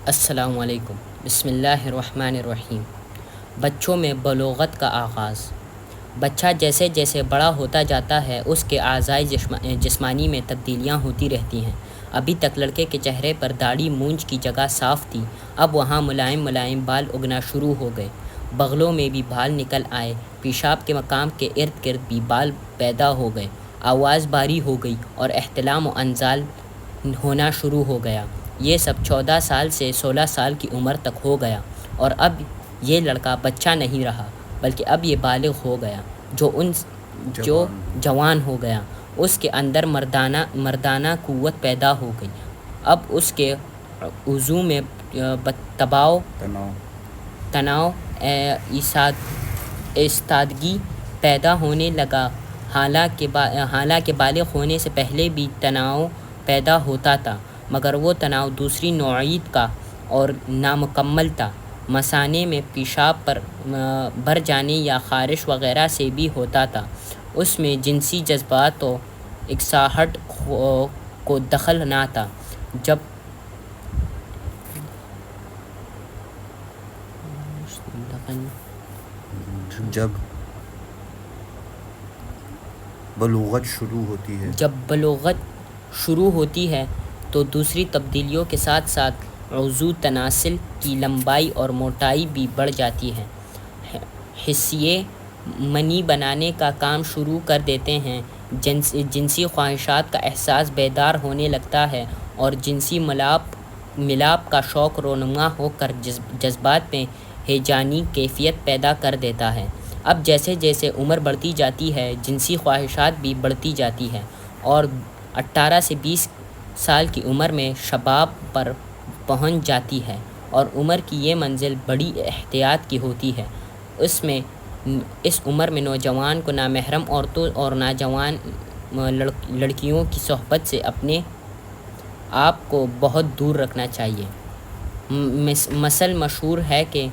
السلام علیکم۔ بسم اللہ الرحمن الرحیم۔ بچوں میں بلوغت کا آغاز۔ بچہ جیسے جیسے بڑا ہوتا جاتا ہے اس کے اعضائے جسمانی میں تبدیلیاں ہوتی رہتی ہیں۔ ابھی تک لڑکے کے چہرے پر داڑھی مونچھ کی جگہ صاف تھی، اب وہاں ملائم ملائم بال اگنا شروع ہو گئے، بغلوں میں بھی بال نکل آئے، پیشاب کے مقام کے ارد گرد بھی بال پیدا ہو گئے، آواز باری ہو گئی اور احتلام و انزال ہونا شروع ہو گیا۔ یہ سب 14 سال سے 16 سال کی عمر تک ہو گیا، اور اب یہ لڑکا بچہ نہیں رہا بلکہ اب یہ بالغ ہو گیا، جو جوان ہو گیا۔ اس کے اندر مردانہ قوت پیدا ہو گئی، اب اس کے عضو میں تناؤ ایستادگی پیدا ہونے لگا۔ حالانکہ بالغ ہونے سے پہلے بھی تناؤ پیدا ہوتا تھا، مگر وہ تناؤ دوسری نوعیت کا اور نامکمل تھا، مثانے میں پیشاب بھر جانے یا خارش وغیرہ سے بھی ہوتا تھا۔ اس میں جنسی جذبات و اکساہٹ کو دخل نہ تھا۔ جب بلوغت شروع ہوتی ہے تو دوسری تبدیلیوں کے ساتھ ساتھ عضو تناسل کی لمبائی اور موٹائی بھی بڑھ جاتی ہے۔ حصیے منی بنانے کا کام شروع کر دیتے ہیں، جنسی خواہشات کا احساس بیدار ہونے لگتا ہے اور جنسی ملاپ کا شوق رونما ہو کر جذبات میں ہیجانی کیفیت پیدا کر دیتا ہے۔ اب جیسے جیسے عمر بڑھتی جاتی ہے جنسی خواہشات بھی بڑھتی جاتی ہے، اور 18 سے 20 سال کی عمر میں شباب پر پہنچ جاتی ہے، اور عمر کی یہ منزل بڑی احتیاط کی ہوتی ہے۔ اس عمر میں نوجوان کو نامحرم عورتوں اور نوجوان لڑکیوں کی صحبت سے اپنے آپ کو بہت دور رکھنا چاہیے۔ مثل مشہور ہے کہ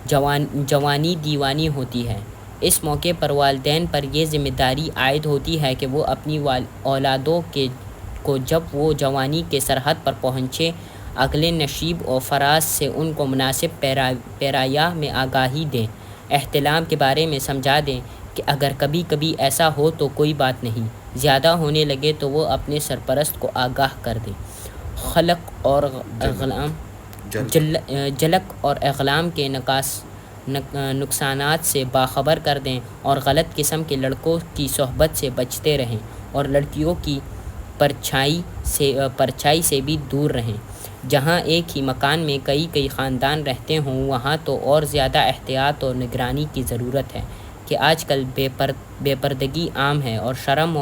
جوانی دیوانی ہوتی ہے۔ اس موقع پر والدین پر یہ ذمہ داری عائد ہوتی ہے کہ وہ اپنی اولادوں کو جب وہ جوانی کے سرحد پر پہنچے عقل نشیب و فراز سے ان کو مناسب پیرایہ میں آگاہی دیں، احتلام کے بارے میں سمجھا دیں کہ اگر کبھی کبھی ایسا ہو تو کوئی بات نہیں، زیادہ ہونے لگے تو وہ اپنے سرپرست کو آگاہ کر دیں، جلک اور اغلام کے نقصانات سے باخبر کر دیں، اور غلط قسم کے لڑکوں کی صحبت سے بچتے رہیں، اور لڑکیوں کی پرچائی سے بھی دور رہیں۔ جہاں ایک ہی مکان میں کئی خاندان رہتے ہوں وہاں تو اور زیادہ احتیاط اور نگرانی کی ضرورت ہے کہ آج کل بے پردگی عام ہے اور شرم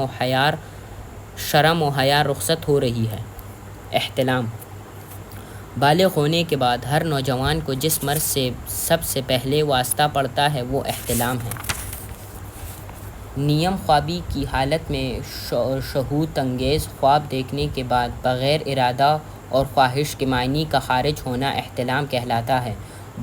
و حیا رخصت ہو رہی ہے۔ احتلام۔ بالغ ہونے کے بعد ہر نوجوان کو جس مرض سے سب سے پہلے واسطہ پڑتا ہے وہ احتلام ہے۔ نیم خوابی کی حالت میں شہوت انگیز خواب دیکھنے کے بعد بغیر ارادہ اور خواہش کے معنی کا خارج ہونا احتلام کہلاتا ہے۔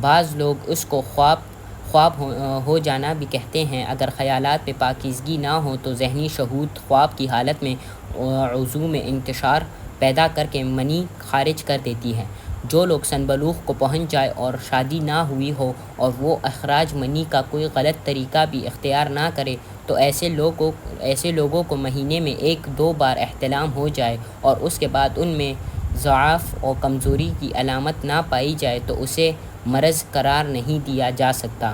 بعض لوگ اس کو خواب ہو جانا بھی کہتے ہیں۔ اگر خیالات میں پاکیزگی نہ ہو تو ذہنی شہوت خواب کی حالت میں عضو میں انتشار پیدا کر کے منی خارج کر دیتی ہے۔ جو لوگ سن بلوغ کو پہنچ جائے اور شادی نہ ہوئی ہو اور وہ اخراج منی کا کوئی غلط طریقہ بھی اختیار نہ کرے تو ایسے لوگوں کو مہینے میں 1-2 بار احتلام ہو جائے اور اس کے بعد ان میں ضعف اور کمزوری کی علامت نہ پائی جائے تو اسے مرض قرار نہیں دیا جا سکتا،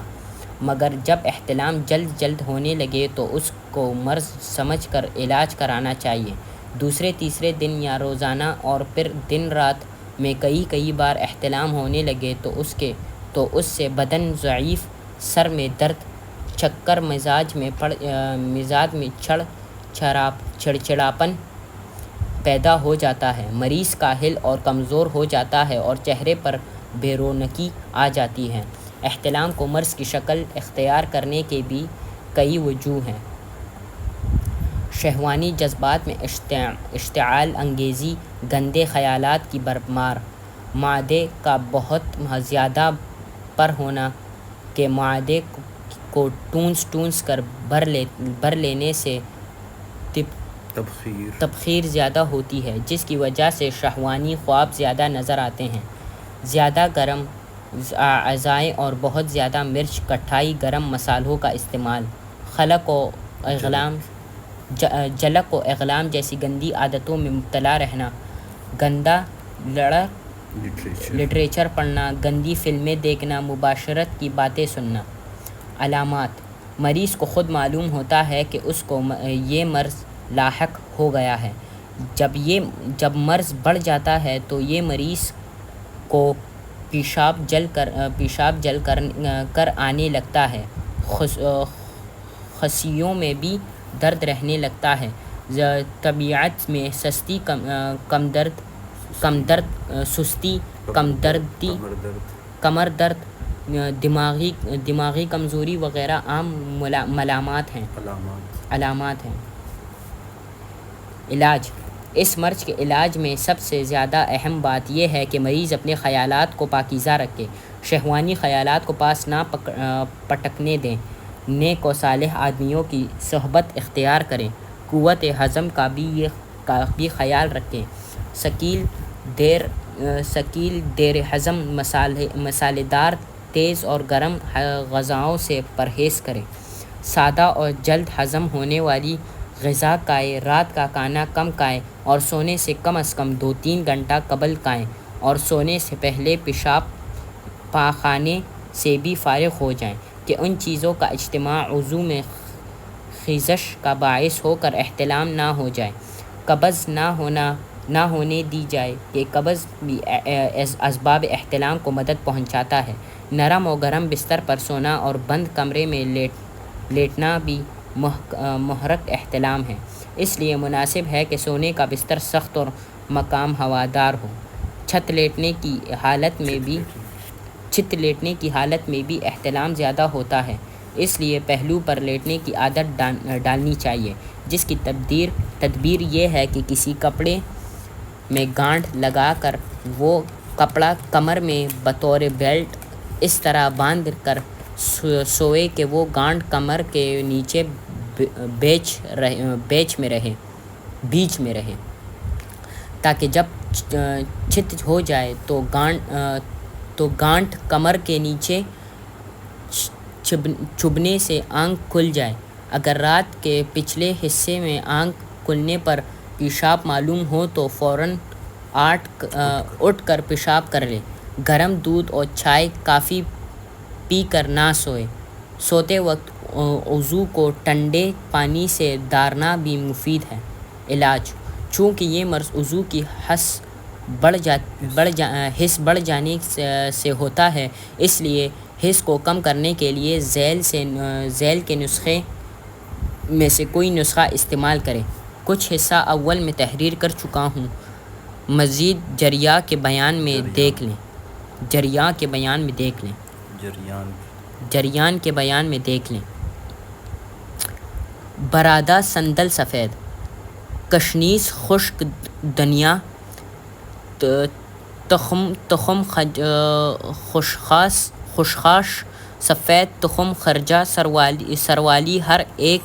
مگر جب احتلام جلد ہونے لگے تو اس کو مرض سمجھ کر علاج کرانا چاہیے۔ دوسرے تیسرے دن یا روزانہ اور پھر دن رات میں کئی بار احتلام ہونے لگے تو اس سے بدن ضعیف، سر میں درد، چکر، مزاج میں چڑچڑاپن پیدا ہو جاتا ہے، مریض کاہل اور کمزور ہو جاتا ہے اور چہرے پر بے رونقی آ جاتی ہے۔ احتلام کو مرض کی شکل اختیار کرنے کے بھی کئی وجوہ ہیں۔ شہوانی جذبات میں اشتعال انگیزی، گندے خیالات کی بھرمار، معدے کا بہت زیادہ پر ہونا کہ معدے کو ٹونس کر بھر لینے سے تبخیر زیادہ ہوتی ہے، جس کی وجہ سے شہوانی خواب زیادہ نظر آتے ہیں۔ زیادہ گرم غذائیں اور بہت زیادہ مرچ، کھٹائی، گرم مسالوں کا استعمال، جلق و اغلام جیسی گندی عادتوں میں مبتلا رہنا، گندا لٹریچر پڑھنا، گندی فلمیں دیکھنا، مباشرت کی باتیں سننا۔ علامات: مریض کو خود معلوم ہوتا ہے کہ اس کو یہ مرض لاحق ہو گیا ہے۔ جب مرض بڑھ جاتا ہے تو یہ مریض کو پیشاب جل کر آنے لگتا ہے، خصیوں میں بھی درد رہنے لگتا ہے، طبیعت میں سستی، سستی، کمر درد، دماغی کمزوری وغیرہ عام علامات ہیں۔ علاج: اس مرض کے علاج میں سب سے زیادہ اہم بات یہ ہے کہ مریض اپنے خیالات کو پاکیزہ رکھے، شہوانی خیالات کو پاس نہ پٹکنے دیں، نیک و صالح آدمیوں کی صحبت اختیار کریں، قوت ہضم کا بھی خیال رکھیں، ثقیل دیر ہضم مسالے دار، تیز اور گرم غذاؤں سے پرہیز کریں، سادہ اور جلد ہضم ہونے والی غذا کھائیں، رات کا کھانا کم کھائیں اور سونے سے کم از کم 2-3 گھنٹہ قبل کھائیں، اور سونے سے پہلے پیشاب پاخانے سے بھی فارغ ہو جائیں کہ ان چیزوں کا اجتماع عضو میں خیزش کا باعث ہو کر احتلام نہ ہو جائے، قبض نہ ہونے دی جائے کہ قبض بھی اسباب احتلام کو مدد پہنچاتا ہے، نرم و گرم بستر پر سونا اور بند کمرے میں لیٹنا بھی محرک احتلام ہے، اس لیے مناسب ہے کہ سونے کا بستر سخت اور مقام ہوادار ہو۔ چھت لیٹنے کی حالت میں بھی احتلام زیادہ ہوتا ہے، اس لیے پہلو پر لیٹنے کی عادت ڈالنی چاہیے، جس کی تدبیر یہ ہے کہ کسی کپڑے میں گانٹھ لگا کر وہ کپڑا کمر میں بطور بیلٹ اس طرح باندھ کر سوئے کہ وہ گانٹھ کمر کے نیچے بیچ میں رہے، تاکہ جب چت ہو جائے تو گانٹھ کمر کے نیچے چبھنے سے آنکھ کھل جائے۔ اگر رات کے پچھلے حصے میں آنکھ کھلنے پر پیشاب معلوم ہو تو فوراً اٹھ کر پیشاب کر لے۔ گرم دودھ اور چائے کافی پی کر نہ سوئے۔ سوتے وقت وضو کو ٹھنڈے پانی سے دھارنا بھی مفید ہے۔ علاج: چونکہ یہ مرض وضو کی حس بڑھ جانے سے ہوتا ہے، اس لیے حس کو کم کرنے کے لیے ذیل کے نسخے میں سے کوئی نسخہ استعمال کریں۔ کچھ حصہ اول میں تحریر کر چکا ہوں، مزید جریاں کے بیان میں دیکھ لیں۔ برادہ سندل سفید، کشنیز خشک دھنیا، تخم خشخاش، سفید تخم خرجہ، سروالی ہر ایک،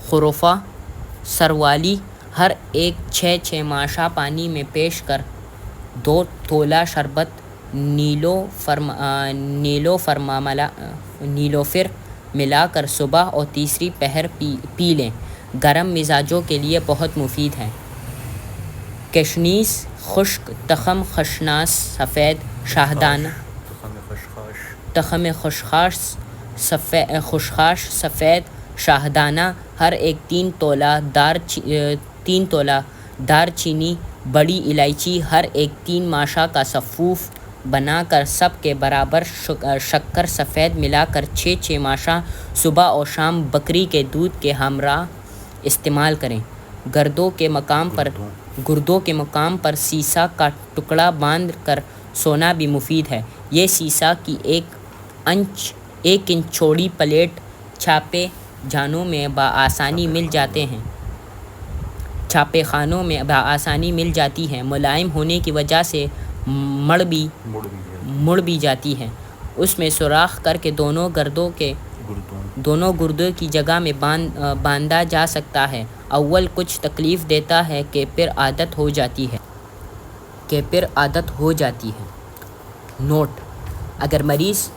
خروفہ سروالی ہر ایک 6 ماشا پانی میں پیش کر 2 تولہ شربت نیلوفر ملا کر صبح اور تیسری پہر پی لیں، گرم مزاجوں کے لیے بہت مفید ہے۔ کشنیز خشک، تخم خشخاش سفید شاہدانہ ہر ایک 3 تولہ، دار چینی، بڑی الائچی ہر ایک 3 ماشا کا صفوف بنا کر سب کے برابر شکر سفید ملا کر 6 ماشا صبح اور شام بکری کے دودھ کے ہمراہ استعمال کریں۔ گردوں کے مقام پر سیسہ کا ٹکڑا باندھ کر سونا بھی مفید ہے۔ یہ سیسہ کی 1 انچ چوڑی پلیٹ چھاپے خانوں میں بآسانی مل جاتی ہے، ملائم ہونے کی وجہ سے مڑ بھی جاتی ہے۔ اس میں سوراخ کر کے دونوں گردوں کے دونوں گردوں کی جگہ میں باندھا جا سکتا ہے۔ اول کچھ تکلیف دیتا ہے کہ پھر عادت ہو جاتی ہے۔ نوٹ: اگر مریض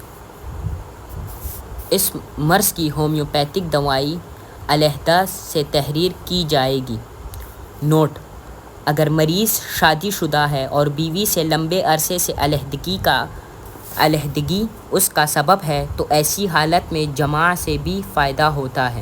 اس مرض کی ہومیوپیتھک دوائی علیحدہ سے تحریر کی جائے گی۔ نوٹ: اگر مریض شادی شدہ ہے اور بیوی سے لمبے عرصے سے علیحدگی اس کا سبب ہے تو ایسی حالت میں جماع سے بھی فائدہ ہوتا ہے۔